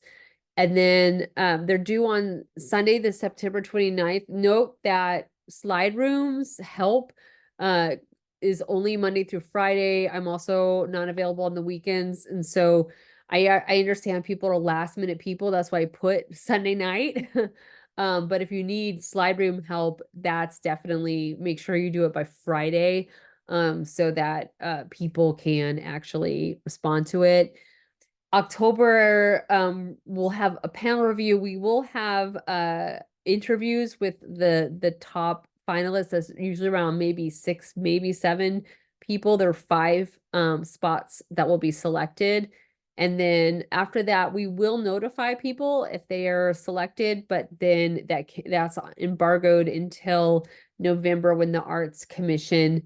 [SPEAKER 1] And then they're due on Sunday, the September 29th. Note that slide rooms help is only Monday through Friday. I'm also not available on the weekends. And so I understand people are last minute people. That's why I put Sunday night. But if you need slide room help, that's definitely make sure you do it by Friday so that people can actually respond to it. October, we'll have a panel review. We will have interviews with the top finalists. That's usually around maybe 6, maybe 7 people. There are 5 spots that will be selected. And then after that, we will notify people if they are selected, but then that's embargoed until November when the Arts Commission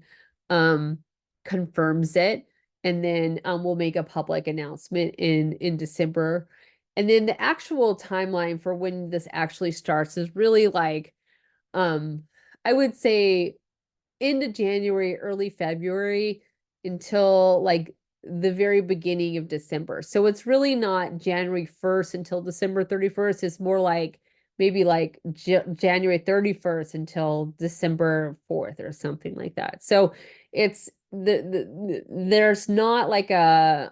[SPEAKER 1] confirms it. And then we'll make a public announcement in December. And then the actual timeline for when this actually starts is really like I would say into January, early February until like the very beginning of December. So it's really not January 1st until December 31st. It's more like maybe like January 31st until December 4th or something like that. So it's there's not like a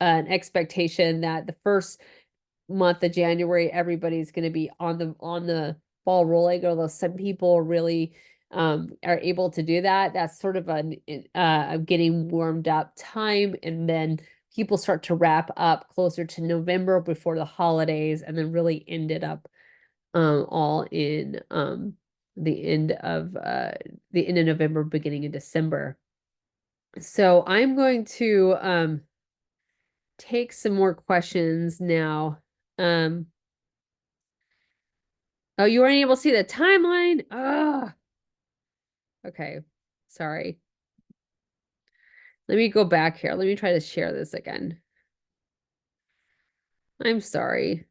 [SPEAKER 1] an expectation that the first month of January everybody's going to be on the ball rolling, although some people really are able to do that. That's sort of an getting warmed up time, and then people start to wrap up closer to November before the holidays, and then really ended up all in the end of November, beginning of December. So I'm going to take some more questions now. Oh, you weren't able to see the timeline? Ah, okay. Sorry. Let me go back here. Let me try to share this again. I'm sorry.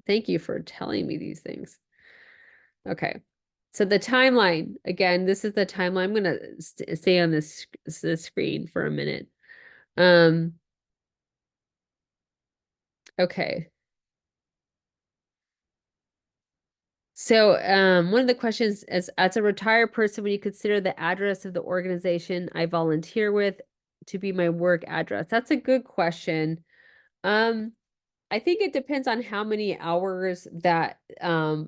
[SPEAKER 1] Thank you for telling me these things. Okay. So the timeline, again, this is the timeline. I'm going to stay on this screen for a minute. Okay. So one of the questions is, as a retired person, when you consider the address of the organization I volunteer with to be my work address? That's a good question. I think it depends on how many hours that a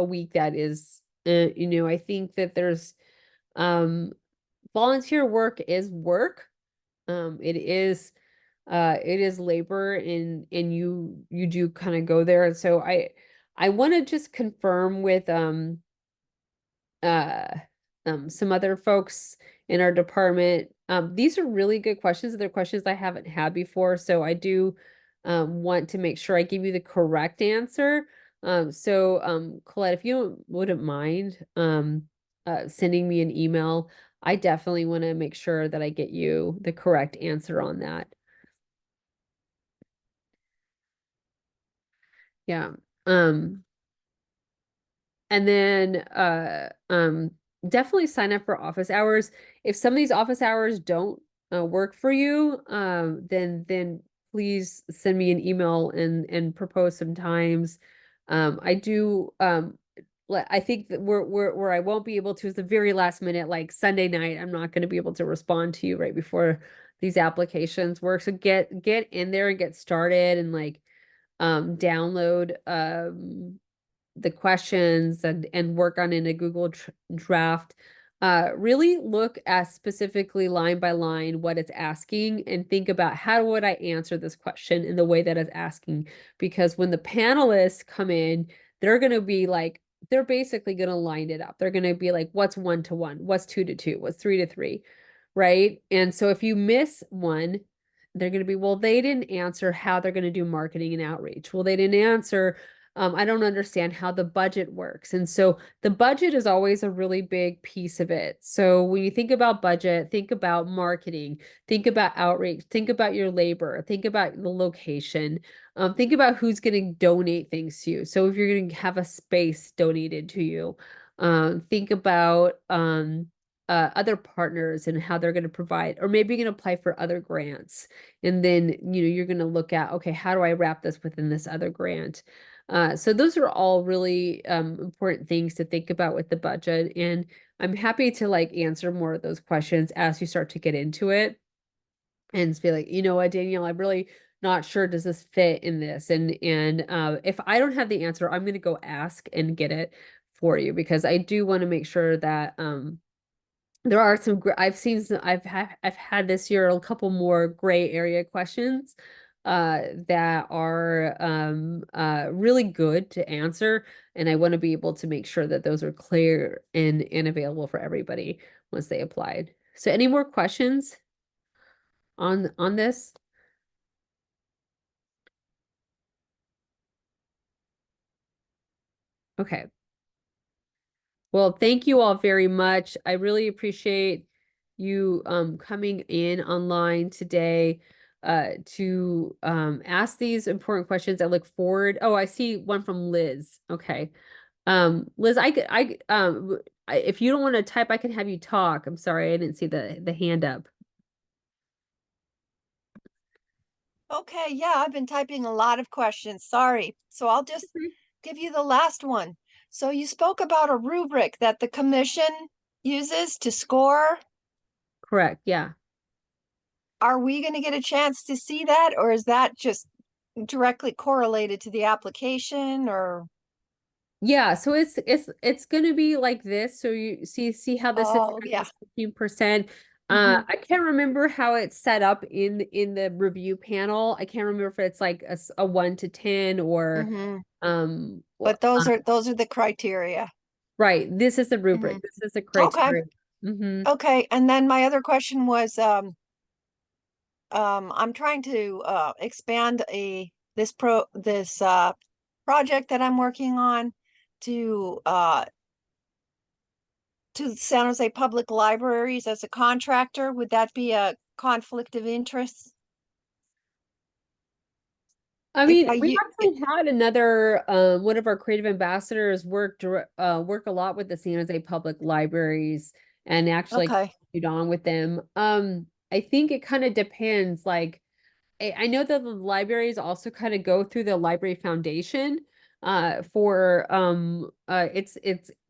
[SPEAKER 1] week that is. You know, I think that there's volunteer work is work. It is labor and you do kind of go there. And so I want to just confirm with uh some other folks in our department. These are really good questions. They're questions I haven't had before, so I do want to make sure I give you the correct answer. Colette, if you wouldn't mind, sending me an email, I definitely want to make sure that I get you the correct answer on that. Yeah. Um, And then definitely sign up for office hours. If some of these office hours don't work for you, then please send me an email and propose some times. I do I think that where I won't be able to is the very last minute, like Sunday night. I'm not going to be able to respond to you right before these applications work. So get in there and get started and like download the questions and work on in a Google draft. Really look at specifically line by line what it's asking and think about how would I answer this question in the way that it's asking. Because when the panelists come in, they're going to be like, they're basically going to line it up. They're going to be like, what's 1 to 1? What's 2 to 2? What's 3 to 3? Right? And so if you miss one, they're going to be, well, they didn't answer how they're going to do marketing and outreach. Well, they didn't answer I don't understand how the budget works. And so the budget is always a really big piece of it. So when you think about budget, think about marketing, think about outreach, think about your labor, think about the location, think about who's going to donate things to you. So if you're going to have a space donated to you, think about other partners and how they're going to provide, or maybe you're going to apply for other grants. And then, you're going to look at, okay, how do I wrap this within this other grant? So those are all really important things to think about with the budget. And I'm happy to like answer more of those questions as you start to get into it and just be like, you know what, Danielle, I'm really not sure does this fit in this? And if I don't have the answer, I'm gonna go ask and get it for you because I do want to make sure that there are some I've seen some I've had this year a couple more gray area questions that are really good to answer, and I want to be able to make sure that those are clear and available for everybody once they applied. So any more questions on this? Okay. Well, thank you all very much. I really appreciate you coming in online today to ask these important questions. I look forward. Oh, I see one from Liz. Okay. Liz, if you don't want to type, I can have you talk. I'm sorry, I didn't see the hand up.
[SPEAKER 2] Okay, yeah, I've been typing a lot of questions. Sorry. So I'll just give you the last one. So you spoke about a rubric that the commission uses to score.
[SPEAKER 1] Correct. Yeah.
[SPEAKER 2] Are we going to get a chance to see that, or is that just directly correlated to the application or
[SPEAKER 1] Yeah, so it's gonna be like this. So you see how this is
[SPEAKER 2] oh yeah.
[SPEAKER 1] this 15%.
[SPEAKER 2] Hmm.
[SPEAKER 1] I can't remember how it's set up in the review panel. I can't remember if it's like a 1 to 10 or
[SPEAKER 2] Hmm.
[SPEAKER 1] or
[SPEAKER 2] But those are the criteria.
[SPEAKER 1] right. This is the
[SPEAKER 2] Hmm.
[SPEAKER 1] rubric. This is the
[SPEAKER 2] Okay.
[SPEAKER 1] criteria. Hmm.
[SPEAKER 2] Okay. And then my other question was I'm trying to expand this project that I'm working on to uh, to San Jose Public Libraries as a contractor. Would that be a conflict of interest?
[SPEAKER 1] I
[SPEAKER 2] If
[SPEAKER 1] mean,
[SPEAKER 2] I
[SPEAKER 1] we
[SPEAKER 2] you
[SPEAKER 1] actually had another one of our creative ambassadors work a lot with the San Jose Public Libraries and actually
[SPEAKER 2] okay.
[SPEAKER 1] continued on with them. I think it kind of depends. Like, I know that the libraries also kind of go through the library foundation for it's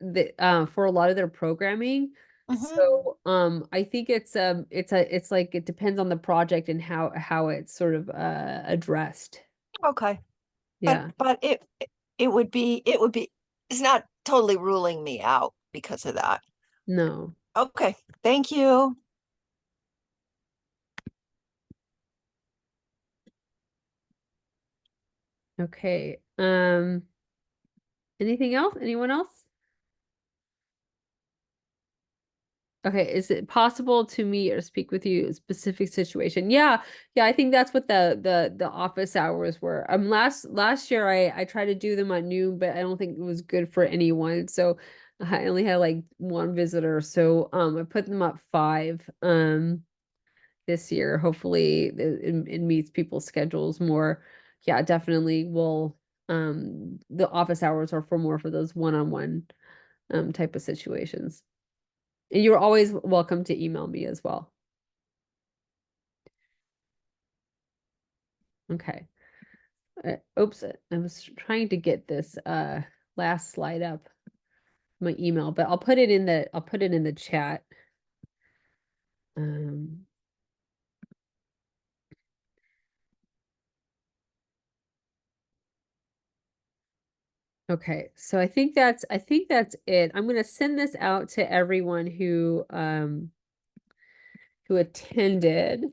[SPEAKER 1] the for a lot of their programming.
[SPEAKER 2] Hmm.
[SPEAKER 1] So I think it's like it depends on the project and how it's sort of addressed.
[SPEAKER 2] Okay.
[SPEAKER 1] Yeah.
[SPEAKER 2] But it would be it's not totally ruling me out because of that.
[SPEAKER 1] No.
[SPEAKER 2] Okay. Thank you.
[SPEAKER 1] Okay. Anything else? Anyone else? Okay, is it possible to meet or speak with you a specific situation? Yeah, yeah, I think that's what the office hours were. Last year I tried to do them at noon, but I don't think it was good for anyone. So I only had like one visitor. So I put them at 5 this year. Hopefully it meets people's schedules more. Yeah, definitely will the office hours are for more for those one-on-one type of situations. And you're always welcome to email me as well. Okay. Oops, I was trying to get this last slide up, my email, but I'll put it in the chat. Um okay, so I think that's it. I'm gonna send this out to everyone who attended.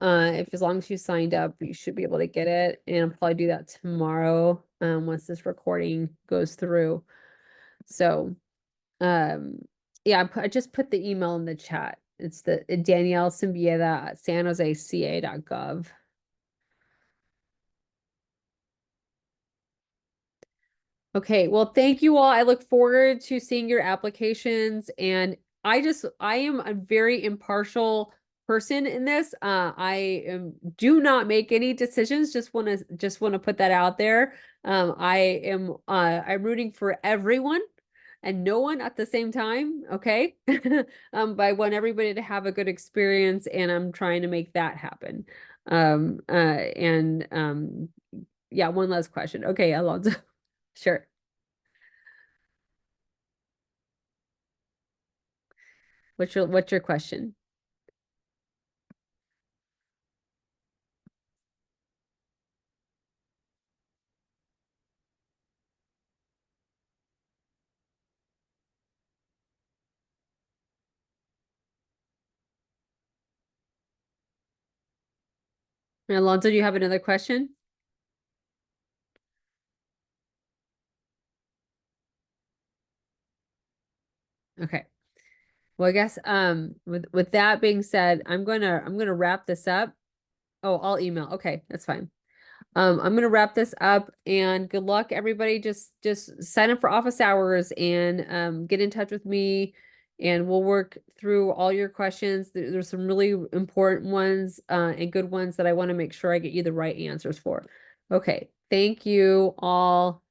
[SPEAKER 1] If as long as you signed up, you should be able to get it. And I'll probably do that tomorrow, once this recording goes through. So, yeah, I just put the email in the chat. It's the Danielle Simbieda at sanjoseca.gov. Okay, well, thank you all. I look forward to seeing your applications, and I am a very impartial person in this. Do not make any decisions. Just want to put that out there. I'm rooting for everyone and no one at the same time, okay? But I want everybody to have a good experience, and I'm trying to make that happen. And yeah, one last question. Okay, Alonso. Sure. What's your question? Alonso, do you have another question? Okay. Well, I guess with that being said, I'm gonna wrap this up. Oh, I'll email. Okay, that's fine. I'm gonna wrap this up, and good luck, everybody. Just sign up for office hours and get in touch with me, and we'll work through all your questions. There's some really important ones and good ones that I want to make sure I get you the right answers for. Okay, thank you all.